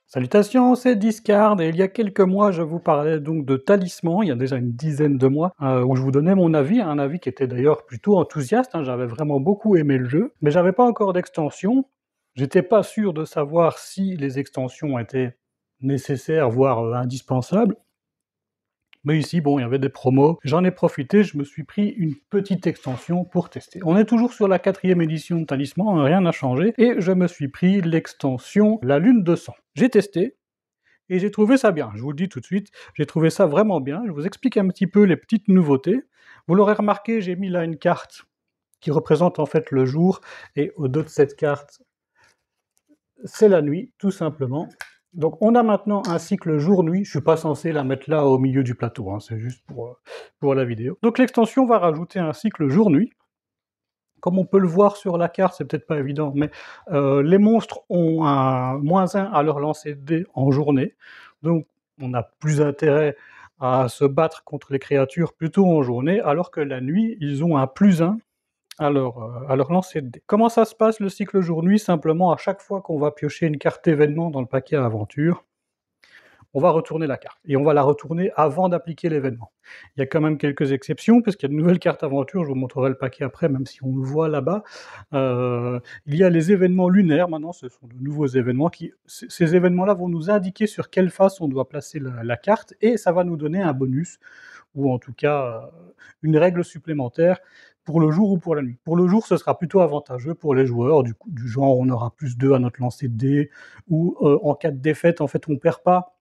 Salutations, c'est Discard et il y a quelques mois, je vous parlais donc de Talisman, il y a déjà une dizaine de mois, où je vous donnais mon avis, un avis qui était d'ailleurs plutôt enthousiaste, hein, j'avais vraiment beaucoup aimé le jeu, mais j'avais pas encore d'extension, j'étais pas sûr de savoir si les extensions étaient nécessaires, voire indispensables. Mais ici, bon, il y avait des promos, j'en ai profité, je me suis pris une petite extension pour tester. On est toujours sur la 4e édition de Talisman, hein, rien n'a changé, et je me suis pris l'extension La Lune de Sang. J'ai testé, et j'ai trouvé ça bien, je vous le dis tout de suite, j'ai trouvé ça vraiment bien. Je vous explique un petit peu les petites nouveautés. Vous l'aurez remarqué, j'ai mis là une carte qui représente en fait le jour, et au-dos de cette carte, c'est la nuit, tout simplement. Donc on a maintenant un cycle jour-nuit, je suis pas censé la mettre là au milieu du plateau, hein, c'est juste pour la vidéo. Donc l'extension va rajouter un cycle jour-nuit. Comme on peut le voir sur la carte, c'est peut-être pas évident, mais les monstres ont un -1 à leur lancer de dés en journée, donc on a plus intérêt à se battre contre les créatures plutôt en journée, alors que la nuit, ils ont un +1 à leur lancer de dés. Comment ça se passe le cycle jour-nuit? Simplement, à chaque fois qu'on va piocher une carte événement dans le paquet aventure, on va retourner la carte, et on va la retourner avant d'appliquer l'événement. Il y a quand même quelques exceptions, parce qu'il y a de nouvelles cartes aventure, je vous montrerai le paquet après, même si on le voit là-bas. Il y a les événements lunaires, maintenant, ce sont de nouveaux événements ces événements-là vont nous indiquer sur quelle face on doit placer la carte, et ça va nous donner un bonus, ou en tout cas, une règle supplémentaire, pour le jour ou pour la nuit. Pour le jour, ce sera plutôt avantageux pour les joueurs, du genre on aura +2 à notre lancer de dés, ou en cas de défaite, en fait, on perd pas,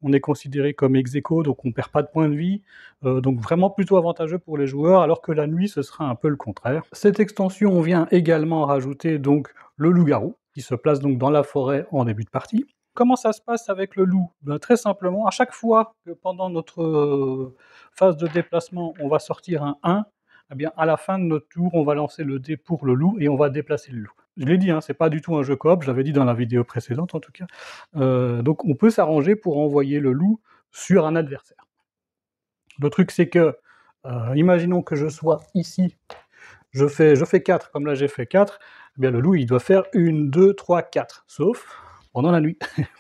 on est considéré comme ex-aequo, donc on perd pas de points de vie, donc vraiment plutôt avantageux pour les joueurs, alors que la nuit, ce sera un peu le contraire. Cette extension vient également rajouter donc le loup-garou, qui se place donc dans la forêt en début de partie. Comment ça se passe avec le loup? Ben, très simplement, à chaque fois que pendant notre phase de déplacement, on va sortir un 1, eh bien à la fin de notre tour, on va lancer le dé pour le loup et on va déplacer le loup. Je l'ai dit, hein, c'est pas du tout un jeu coop, je l'avais dit dans la vidéo précédente en tout cas. Donc on peut s'arranger pour envoyer le loup sur un adversaire. Le truc c'est que, imaginons que je sois ici, je fais 4, comme là j'ai fait 4, eh bien le loup il doit faire 1, 2, 3, 4, sauf pendant la nuit.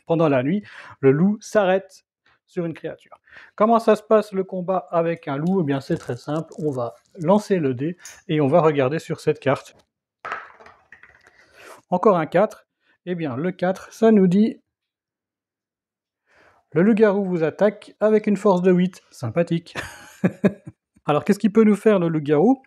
Pendant la nuit, le loup s'arrête sur une créature. Comment ça se passe le combat avec un loup? Eh bien c'est très simple, on va lancer le dé et on va regarder sur cette carte. Encore un 4, eh bien le 4, ça nous dit le loup-garou vous attaque avec une force de 8, sympathique. Alors qu'est-ce qu'il peut nous faire le loup-garou?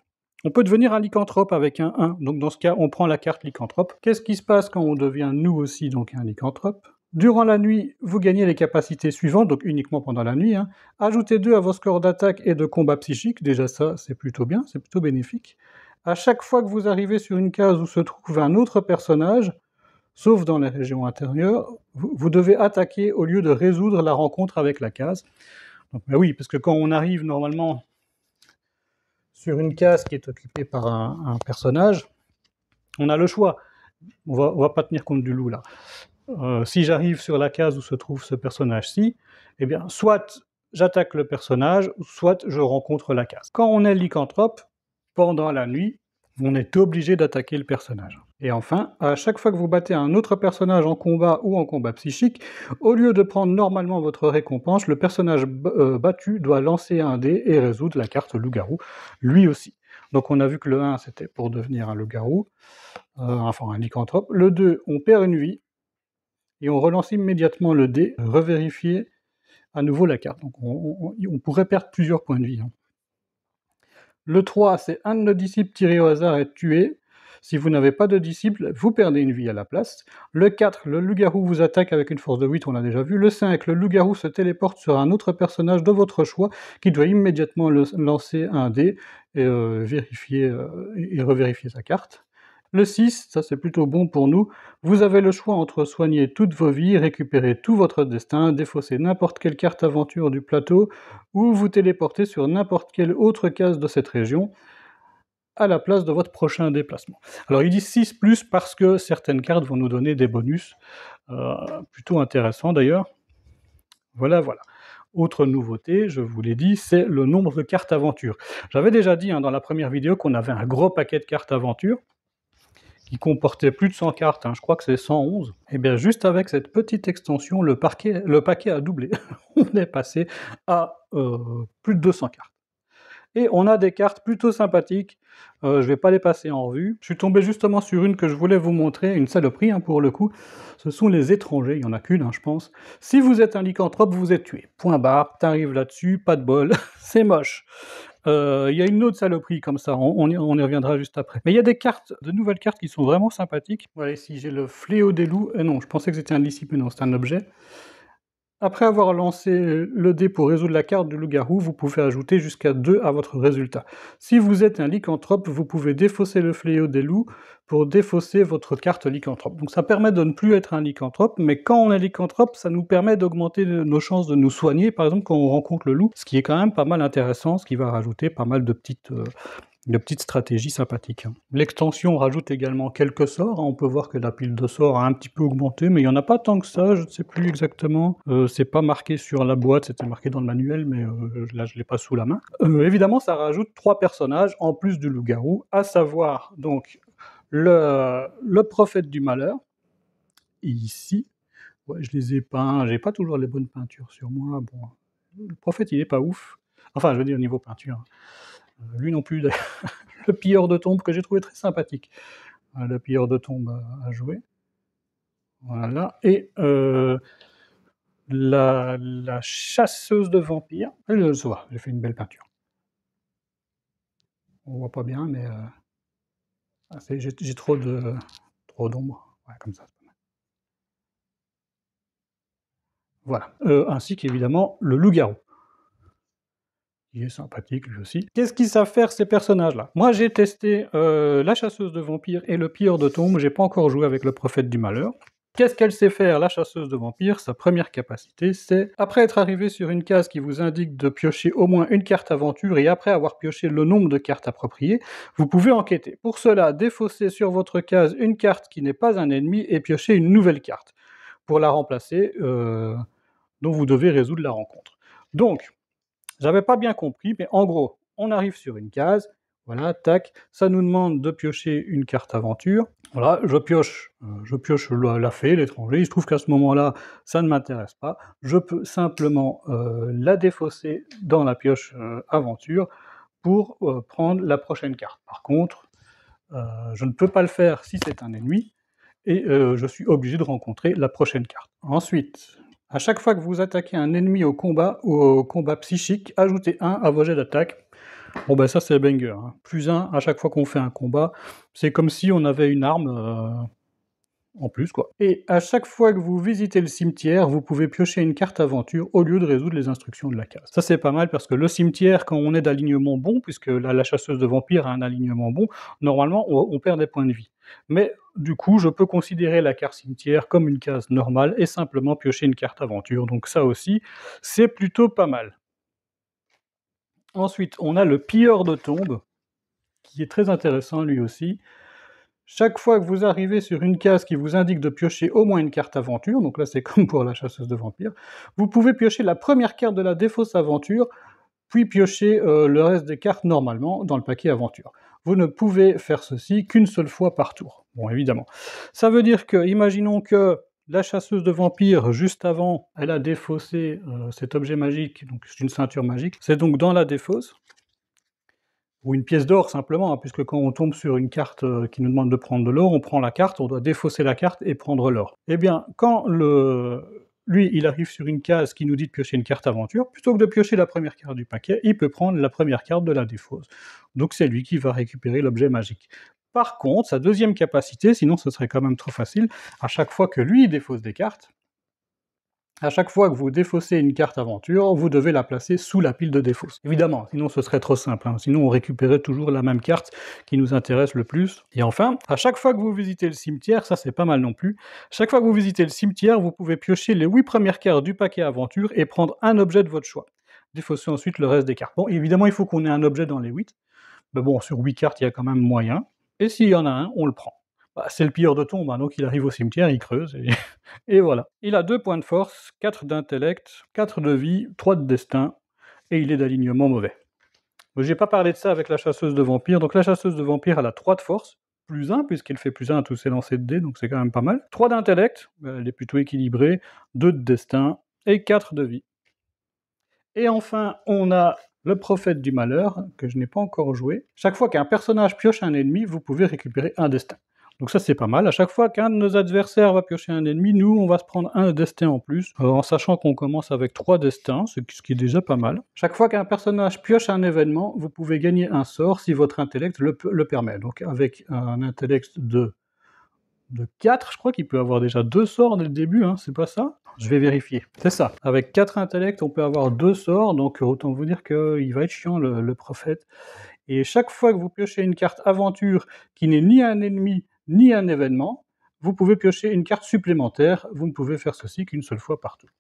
On peut devenir un lycanthrope avec un 1, donc dans ce cas on prend la carte lycanthrope. Qu'est-ce qui se passe quand on devient nous aussi donc un lycanthrope? Durant la nuit, vous gagnez les capacités suivantes, donc uniquement pendant la nuit, hein. Ajoutez 2 à vos scores d'attaque et de combat psychique, déjà ça c'est plutôt bien, c'est plutôt bénéfique. À chaque fois que vous arrivez sur une case où se trouve un autre personnage, sauf dans les régions intérieures, vous devez attaquer au lieu de résoudre la rencontre avec la case. Donc, ben oui, parce que quand on arrive normalement sur une case qui est occupée par un personnage, on a le choix. On va pas tenir compte du loup là. Si j'arrive sur la case où se trouve ce personnage-ci, eh bien, soit j'attaque le personnage, soit je rencontre la case. Quand on est lycanthrope, pendant la nuit, on est obligé d'attaquer le personnage. Et enfin, à chaque fois que vous battez un autre personnage en combat ou en combat psychique, au lieu de prendre normalement votre récompense, le personnage battu doit lancer un dé et résoudre la carte loup-garou, lui aussi. Donc on a vu que le 1 c'était pour devenir un loup-garou, enfin un lycanthrope. Le 2, on perd une vie, et on relance immédiatement le dé, revérifier à nouveau la carte. Donc on pourrait perdre plusieurs points de vie, hein. Le 3, c'est un de nos disciples tiré au hasard est tué. Si vous n'avez pas de disciple, vous perdez une vie à la place. Le 4, le loup-garou vous attaque avec une force de 8, on l'a déjà vu. Le 5, le loup-garou se téléporte sur un autre personnage de votre choix, qui doit immédiatement lancer un dé, et revérifier sa carte. Le 6, ça c'est plutôt bon pour nous, vous avez le choix entre soigner toutes vos vies, récupérer tout votre destin, défausser n'importe quelle carte aventure du plateau, ou vous téléporter sur n'importe quelle autre case de cette région, à la place de votre prochain déplacement. Alors il dit 6+, parce que certaines cartes vont nous donner des bonus, plutôt intéressants d'ailleurs. Voilà. Autre nouveauté, je vous l'ai dit, c'est le nombre de cartes aventure. J'avais déjà dit dans la première vidéo qu'on avait un gros paquet de cartes aventure, qui comportait plus de 100 cartes, hein, je crois que c'est 111. Et bien juste avec cette petite extension, le paquet a doublé. On est passé à plus de 200 cartes. Et on a des cartes plutôt sympathiques, je vais pas les passer en revue. Je suis tombé justement sur une que je voulais vous montrer, une saloperie hein, pour le coup. Ce sont les étrangers, il y en a qu'une hein, je pense. Si vous êtes un lycanthrope, vous êtes tué. Point barre, t'arrives là-dessus, pas de bol, c'est moche. Il y a une autre saloperie comme ça, on y reviendra juste après. Mais il y a des cartes, de nouvelles cartes qui sont vraiment sympathiques. Voilà, ici j'ai le fléau des loups. Non, je pensais que c'était un disciple, non, c'est un objet. Après avoir lancé le dé pour résoudre la carte du loup-garou, vous pouvez ajouter jusqu'à 2 à votre résultat. Si vous êtes un lycanthrope, vous pouvez défausser le fléau des loups pour défausser votre carte lycanthrope. Donc ça permet de ne plus être un lycanthrope, mais quand on est lycanthrope, ça nous permet d'augmenter nos chances de nous soigner, par exemple quand on rencontre le loup, ce qui est quand même pas mal intéressant, ce qui va rajouter pas mal de petites stratégies sympathiques. L'extension rajoute également quelques sorts, hein. On peut voir que la pile de sorts a un petit peu augmenté, mais il n'y en a pas tant que ça, je ne sais plus exactement. C'est pas marqué sur la boîte, c'était marqué dans le manuel, mais là je l'ai pas sous la main. Évidemment, ça rajoute 3 personnages en plus du loup-garou, à savoir donc le prophète du malheur, ici. Ouais, je les ai peints, j'ai pas toujours les bonnes peintures sur moi, bon. Le prophète, il est pas ouf. Enfin, je veux dire, au niveau peinture. Lui non plus, d'ailleurs. Le pilleur de tombes que j'ai trouvé très sympathique. Le pilleur de tombes à jouer. Voilà. Et la chasseuse de vampires. Elle se voit, j'ai fait une belle peinture. On voit pas bien, mais j'ai trop d'ombre. Ouais, comme ça. Voilà. Ainsi qu'évidemment le loup-garou. Il est sympathique lui aussi. Qu'est-ce qu'ils savent faire ces personnages-là? Moi j'ai testé la chasseuse de vampires et le pilleur de tombes, j'ai pas encore joué avec le prophète du malheur. Qu'est-ce qu'elle sait faire, la chasseuse de vampires? Sa première capacité, c'est, après être arrivé sur une case qui vous indique de piocher au moins une carte aventure, et après avoir pioché le nombre de cartes appropriées, vous pouvez enquêter. Pour cela, défausser sur votre case une carte qui n'est pas un ennemi, et piocher une nouvelle carte. Pour la remplacer, dont vous devez résoudre la rencontre. Donc, j'avais pas bien compris, mais en gros, on arrive sur une case, voilà, tac, ça nous demande de piocher une carte aventure. Voilà, je pioche la fée, l'étranger, il se trouve qu'à ce moment-là, ça ne m'intéresse pas. Je peux simplement la défausser dans la pioche aventure pour prendre la prochaine carte. Par contre, je ne peux pas le faire si c'est un ennemi, et je suis obligé de rencontrer la prochaine carte. Ensuite, à chaque fois que vous attaquez un ennemi au combat psychique, ajoutez 1 à vos jets d'attaque. Bon ben ça c'est banger, hein. Plus 1 à chaque fois qu'on fait un combat, c'est comme si on avait une arme en plus quoi. Et à chaque fois que vous visitez le cimetière, vous pouvez piocher une carte aventure au lieu de résoudre les instructions de la case. Ça c'est pas mal parce que le cimetière, quand on est d'alignement bon, puisque la chasseuse de vampires a un alignement bon, normalement on perd des points de vie. Mais du coup, je peux considérer la carte cimetière comme une case normale et simplement piocher une carte aventure. Donc ça aussi, c'est plutôt pas mal. Ensuite, on a le pilleur de tombes, qui est très intéressant lui aussi. Chaque fois que vous arrivez sur une case qui vous indique de piocher au moins une carte aventure, donc là c'est comme pour la chasseuse de vampires, vous pouvez piocher la première carte de la défausse aventure, puis piocher le reste des cartes normalement dans le paquet aventure. Vous ne pouvez faire ceci qu'une seule fois par tour. Bon, évidemment. Ça veut dire que, imaginons que la chasseuse de vampires, juste avant, elle a défaussé cet objet magique, donc c'est une ceinture magique, c'est donc dans la défausse, ou une pièce d'or simplement, hein, puisque quand on tombe sur une carte qui nous demande de prendre de l'or, on prend la carte, on doit défausser la carte et prendre l'or. Eh bien, quand lui, il arrive sur une case qui nous dit de piocher une carte aventure, plutôt que de piocher la première carte du paquet, il peut prendre la première carte de la défausse. Donc c'est lui qui va récupérer l'objet magique. Par contre, sa deuxième capacité, sinon ce serait quand même trop facile, à chaque fois que lui défausse des cartes, à chaque fois que vous défaussez une carte aventure, vous devez la placer sous la pile de défausse. Évidemment, sinon ce serait trop simple, hein. Sinon on récupérait toujours la même carte qui nous intéresse le plus. Et enfin, à chaque fois que vous visitez le cimetière, ça c'est pas mal non plus, chaque fois que vous visitez le cimetière, vous pouvez piocher les 8 premières cartes du paquet aventure et prendre un objet de votre choix. Défausser ensuite le reste des cartes. Bon, évidemment, il faut qu'on ait un objet dans les 8, mais bon, sur 8 cartes, il y a quand même moyen, et s'il y en a un, on le prend. Bah, c'est le pilleur de tombes, hein, donc il arrive au cimetière, il creuse, et voilà. Il a 2 points de force, 4 d'intellect, 4 de vie, 3 de destin, et il est d'alignement mauvais. J'ai pas parlé de ça avec la chasseuse de vampires, donc la chasseuse de vampires, elle a 3 de force, +1 puisqu'elle fait +1 à tous ses lancers de dés, donc c'est quand même pas mal. 3 d'intellect, elle est plutôt équilibrée, 2 de destin et 4 de vie. Et enfin, on a le prophète du malheur, que je n'ai pas encore joué. Chaque fois qu'un personnage pioche un ennemi, vous pouvez récupérer un destin. Donc ça c'est pas mal, à chaque fois qu'un de nos adversaires va piocher un ennemi, nous on va se prendre un destin en plus, en sachant qu'on commence avec 3 destins, ce qui est déjà pas mal. Chaque fois qu'un personnage pioche un événement, vous pouvez gagner un sort si votre intellect le permet. Donc avec un intellect de 4, je crois qu'il peut avoir déjà 2 sorts dès le début, hein, c'est pas ça? Je vais vérifier. C'est ça, avec 4 intellects, on peut avoir 2 sorts, donc autant vous dire qu'il va être chiant le prophète. Et chaque fois que vous piochez une carte aventure qui n'est ni un ennemi, ni un événement, vous pouvez piocher une carte supplémentaire, vous ne pouvez faire ceci qu'une seule fois par tour.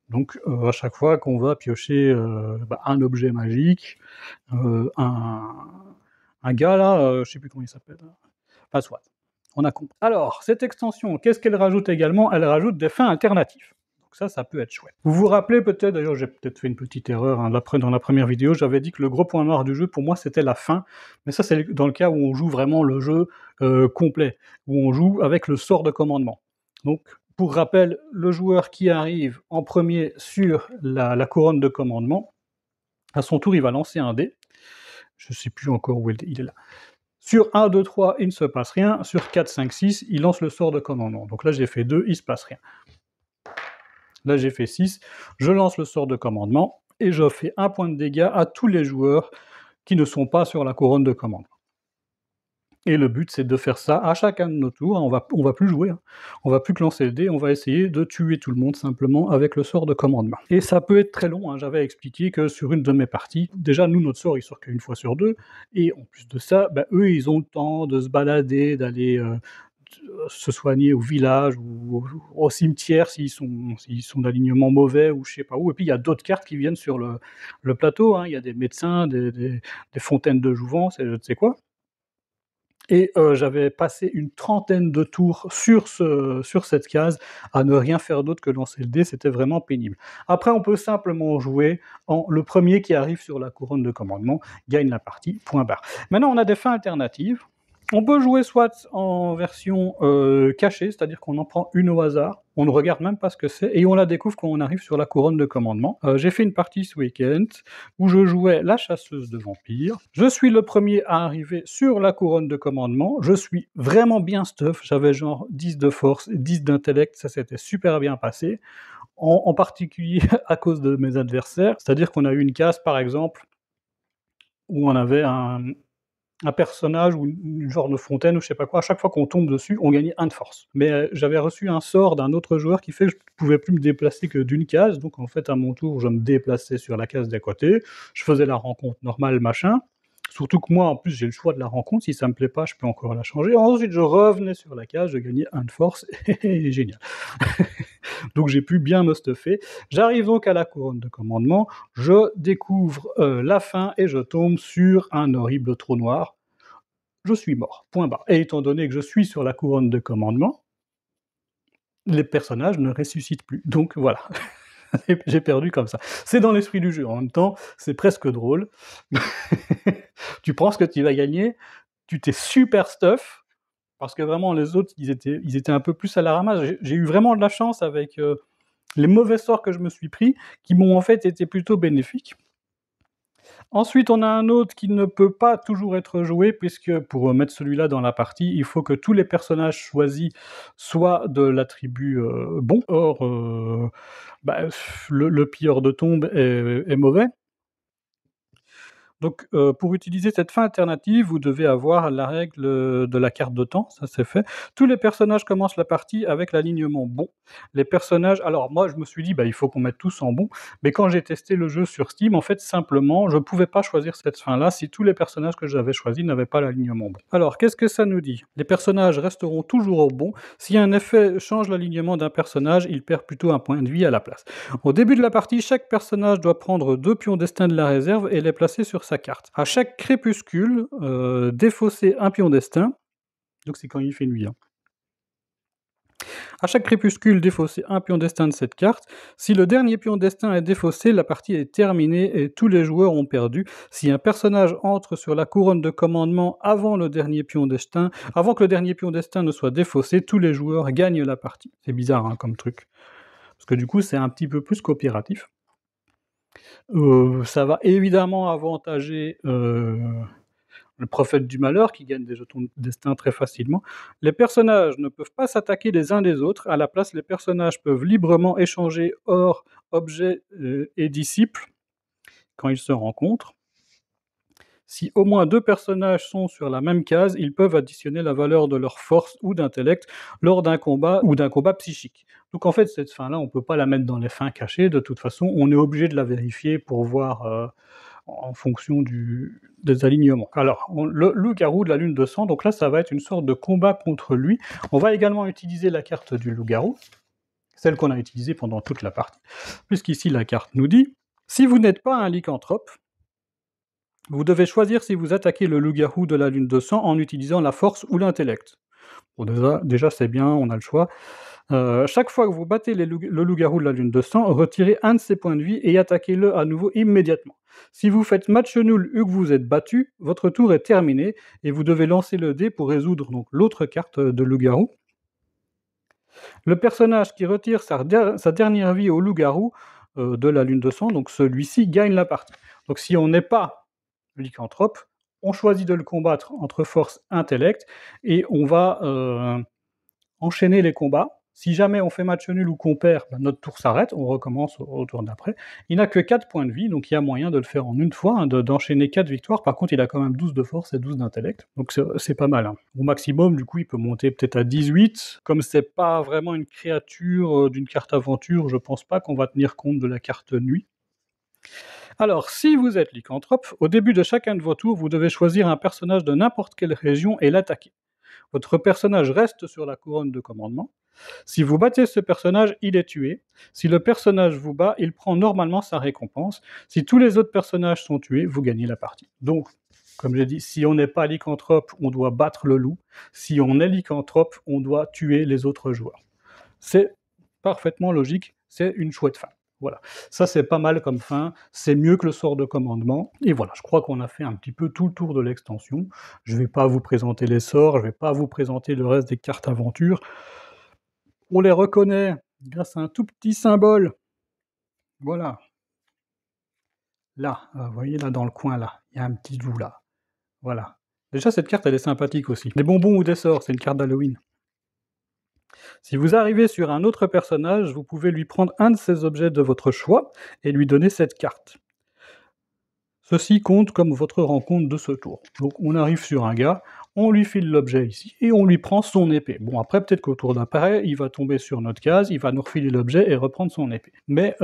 Donc à chaque fois qu'on va piocher un objet magique, un gars là, je sais plus comment il s'appelle, enfin soit. On a compris. Alors, cette extension, qu'est-ce qu'elle rajoute également? Elle rajoute des fins alternatives. Donc ça peut être chouette. Vous vous rappelez peut-être, d'ailleurs j'ai peut-être fait une petite erreur, hein, dans la première vidéo, j'avais dit que le gros point noir du jeu, pour moi, c'était la fin. Mais ça, c'est dans le cas où on joue vraiment le jeu complet, où on joue avec le sort de commandement. Donc, pour rappel, le joueur qui arrive en premier sur la couronne de commandement, à son tour, il va lancer un dé. Je ne sais plus encore où il est là. Sur 1, 2, 3, il ne se passe rien. Sur 4, 5, 6, il lance le sort de commandement. Donc là, j'ai fait 2, il ne se passe rien. Là, j'ai fait 6, je lance le sort de commandement et je fais 1 point de dégâts à tous les joueurs qui ne sont pas sur la couronne de commandement. Et le but, c'est de faire ça à chacun de nos tours. On va plus jouer, hein. On va plus que lancer le dé, on va essayer de tuer tout le monde simplement avec le sort de commandement. Et ça peut être très long, hein. J'avais expliqué que sur une de mes parties, déjà nous, notre sort, il sort qu'une fois sur 2, et en plus de ça, eux, ils ont le temps de se balader, d'aller se soigner au village ou au cimetière s'ils sont d'alignement mauvais ou je sais pas où. Et puis il y a d'autres cartes qui viennent sur le plateau, hein. Il y a des médecins, des fontaines de jouvence et je ne sais quoi. Et j'avais passé une trentaine de tours sur cette case à ne rien faire d'autre que lancer le dé, c'était vraiment pénible. Après, on peut simplement jouer en le premier qui arrive sur la couronne de commandement gagne la partie, point barre. Maintenant, on a des fins alternatives. On peut jouer soit en version cachée, c'est-à-dire qu'on en prend une au hasard, on ne regarde même pas ce que c'est, et on la découvre quand on arrive sur la couronne de commandement. J'ai fait une partie ce week-end où je jouais la chasseuse de vampires. Je suis le premier à arriver sur la couronne de commandement, je suis vraiment bien stuff, j'avais genre 10 de force, 10 d'intellect, ça s'était super bien passé, en particulier à cause de mes adversaires, c'est-à-dire qu'on a eu une case par exemple où on avait un personnage ou une genre de fontaine ou je sais pas quoi, à chaque fois qu'on tombe dessus, on gagnait 1 de force. Mais j'avais reçu un sort d'un autre joueur qui fait que je pouvais plus me déplacer que d'une case, donc en fait à mon tour, je me déplaçais sur la case d'à côté, je faisais la rencontre normale, machin. Surtout que moi, en plus, j'ai le choix de la rencontre, si ça me plaît pas, je peux encore la changer. Ensuite, je revenais sur la case, je gagnais 1 de force, et génial. Donc j'ai pu bien me stuffer. J'arrive donc à la couronne de commandement, je découvre la fin et je tombe sur un horrible trou noir. Je suis mort, point barre. Et étant donné que je suis sur la couronne de commandement, les personnages ne ressuscitent plus. Donc voilà, j'ai perdu comme ça. C'est dans l'esprit du jeu, en même temps, c'est presque drôle. Tu penses que tu vas gagner, tu t'es super stuff, parce que vraiment les autres, ils étaient un peu plus à la ramasse. J'ai eu vraiment de la chance avec les mauvais sorts que je me suis pris, qui m'ont en fait été plutôt bénéfiques. Ensuite, on a un autre qui ne peut pas toujours être joué, puisque pour mettre celui-là dans la partie, il faut que tous les personnages choisis soient de l'attribut bon. Or, le pilleur de tombe est mauvais. Donc, pour utiliser cette fin alternative, vous devez avoir la règle de la carte de temps, ça c'est fait. Tous les personnages commencent la partie avec l'alignement bon. Les personnages, alors moi je me suis dit, il faut qu'on mette tous en bon, mais quand j'ai testé le jeu sur Steam, en fait simplement, je ne pouvais pas choisir cette fin-là si tous les personnages que j'avais choisis n'avaient pas l'alignement bon. Alors, qu'est-ce que ça nous dit? Les personnages resteront toujours au bon. Si un effet change l'alignement d'un personnage, il perd plutôt un point de vie à la place. Au début de la partie, chaque personnage doit prendre 2 pions destin de la réserve et les placer sur sa carte. À chaque crépuscule, défausser un pion destin, donc c'est quand il fait nuit, hein. À chaque crépuscule, défaussez un pion destin de cette carte. Si le dernier pion destin est défaussé, la partie est terminée et tous les joueurs ont perdu. Si un personnage entre sur la couronne de commandement avant que le dernier pion destin ne soit défaussé, tous les joueurs gagnent la partie. C'est bizarre hein, comme truc. Parce que du coup, c'est un petit peu plus coopératif. Ça va évidemment avantager le prophète du malheur qui gagne des jetons de destin très facilement. Les personnages ne peuvent pas s'attaquer les uns des autres. À la place, les personnages peuvent librement échanger or, objets et disciples quand ils se rencontrent. Si au moins 2 personnages sont sur la même case, ils peuvent additionner la valeur de leur force ou d'intellect lors d'un combat ou d'un combat psychique. Donc en fait, cette fin-là, on ne peut pas la mettre dans les fins cachées. De toute façon, on est obligé de la vérifier pour voir en fonction des alignements. Alors, le loup-garou de la lune de sang, donc là, ça va être une sorte de combat contre lui. On va également utiliser la carte du loup-garou, celle qu'on a utilisée pendant toute la partie, puisqu'ici, la carte nous dit « Si vous n'êtes pas un lycanthrope, vous devez choisir si vous attaquez le loup-garou de la lune de sang en utilisant la force ou l'intellect. » Bon, déjà c'est bien, on a le choix. Chaque fois que vous battez le loup-garou de la lune de sang, retirez un de ses points de vie et attaquez-le à nouveau immédiatement. Si vous faites match nul et que vous êtes battu, votre tour est terminé et vous devez lancer le dé pour résoudre donc l'autre carte de loup-garou. Le personnage qui retire sa dernière vie au loup-garou de la lune de sang, donc celui-ci gagne la partie. Donc si on n'est pas lycanthrope, on choisit de le combattre entre force et intellect et on va enchaîner les combats. Si jamais on fait match nul ou qu'on perd, notre tour s'arrête, on recommence au tour d'après. Il n'a que 4 points de vie, donc il y a moyen de le faire en une fois, hein, d'enchaîner 4 victoires. Par contre, il a quand même 12 de force et 12 d'intellect, donc c'est pas mal. Hein. Au maximum, du coup, il peut monter peut-être à 18. Comme c'est pas vraiment une créature d'une carte aventure, je pense pas qu'on va tenir compte de la carte nuit. Alors, si vous êtes lycanthrope, au début de chacun de vos tours, vous devez choisir un personnage de n'importe quelle région et l'attaquer. Votre personnage reste sur la couronne de commandement. Si vous battez ce personnage, il est tué. Si le personnage vous bat, il prend normalement sa récompense. Si tous les autres personnages sont tués, vous gagnez la partie. Donc, comme j'ai dit, si on n'est pas lycanthrope, on doit battre le loup. Si on est lycanthrope, on doit tuer les autres joueurs. C'est parfaitement logique, c'est une chouette fin. Voilà, ça c'est pas mal comme fin, c'est mieux que le sort de commandement, et voilà, je crois qu'on a fait un petit peu tout le tour de l'extension. Je vais pas vous présenter les sorts, je vais pas vous présenter le reste des cartes aventures. On les reconnaît grâce à un tout petit symbole. Voilà. Là, vous voyez là dans le coin là, il y a un petit loup là. Voilà. Déjà cette carte elle est sympathique aussi. Des bonbons ou des sorts, c'est une carte d'Halloween. Si vous arrivez sur un autre personnage, vous pouvez lui prendre un de ces objets de votre choix et lui donner cette carte. Ceci compte comme votre rencontre de ce tour. Donc on arrive sur un gars, on lui file l'objet ici, et on lui prend son épée. Bon après peut-être qu'au tour d'après, il va tomber sur notre case, il va nous refiler l'objet et reprendre son épée. Mais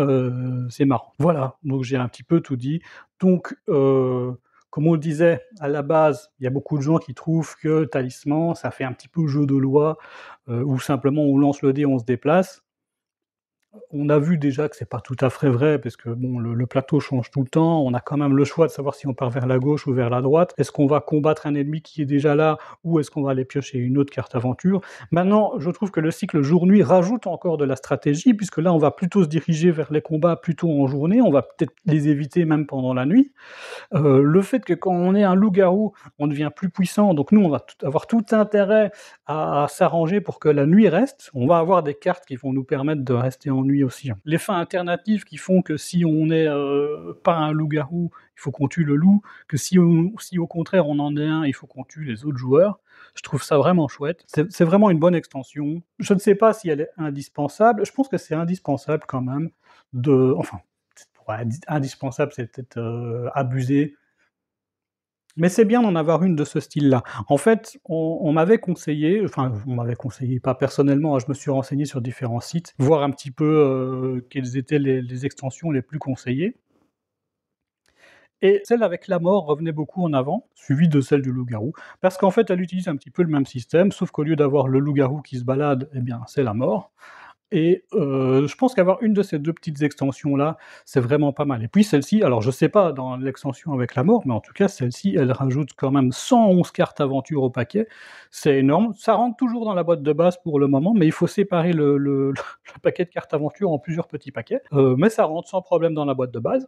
c'est marrant. Voilà, donc j'ai un petit peu tout dit. Donc comme on le disait, à la base, il y a beaucoup de gens qui trouvent que talisman, ça fait un petit peu jeu de loi, ou simplement on lance le dé, on se déplace. On a vu déjà que c'est pas tout à fait vrai, parce que bon, le plateau change tout le temps, on a quand même le choix de savoir si on part vers la gauche ou vers la droite. Est-ce qu'on va combattre un ennemi qui est déjà là, ou est-ce qu'on va aller piocher une autre carte aventure? Maintenant, je trouve que le cycle jour-nuit rajoute encore de la stratégie, puisque là, on va plutôt se diriger vers les combats plutôt en journée, on va peut-être les éviter même pendant la nuit. Le fait que quand on est un loup-garou, on devient plus puissant, donc nous, on va avoir tout intérêt à s'arranger pour que la nuit reste. On va avoir des cartes qui vont nous permettre de rester en nuit aussi. Les fins alternatives qui font que si on n'est pas un loup-garou, il faut qu'on tue le loup, que si au contraire on en est un, il faut qu'on tue les autres joueurs. Je trouve ça vraiment chouette. C'est vraiment une bonne extension. Je ne sais pas si elle est indispensable. Je pense que c'est indispensable quand même de... Enfin, indispensable, c'est peut-être abusé. Mais c'est bien d'en avoir une de ce style-là. En fait, on m'avait conseillé, enfin, on m'avait conseillé, pas personnellement, hein, je me suis renseigné sur différents sites, voir un petit peu quelles étaient les extensions les plus conseillées. Et celle avec la mort revenait beaucoup en avant, suivie de celle du loup-garou, parce qu'en fait, elle utilise un petit peu le même système, sauf qu'au lieu d'avoir le loup-garou qui se balade, eh bien, c'est la mort. et je pense qu'avoir une de ces 2 petites extensions-là, c'est vraiment pas mal et puis celle-ci, alors je sais pas dans l'extension avec la mort, mais en tout cas celle-ci, elle rajoute quand même 111 cartes aventure au paquet. C'est énorme. Ça rentre toujours dans la boîte de base pour le moment, mais il faut séparer le paquet de cartes aventure en plusieurs petits paquets, mais ça rentre sans problème dans la boîte de base.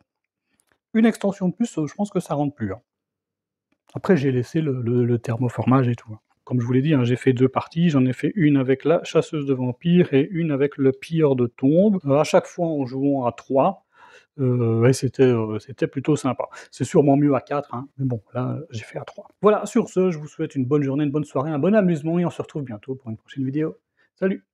Une extension de plus, je pense que ça rentre plus, hein. Après j'ai laissé le thermoformage et tout, hein. Comme je vous l'ai dit, hein, j'ai fait 2 parties, j'en ai fait une avec la chasseuse de vampires et une avec le pilleur de tombes, à chaque fois en jouant à 3, ouais c'était plutôt sympa. C'est sûrement mieux à 4, hein, mais bon là, j'ai fait à 3. Voilà, sur ce, je vous souhaite une bonne journée, une bonne soirée, un bon amusement et on se retrouve bientôt pour une prochaine vidéo. Salut!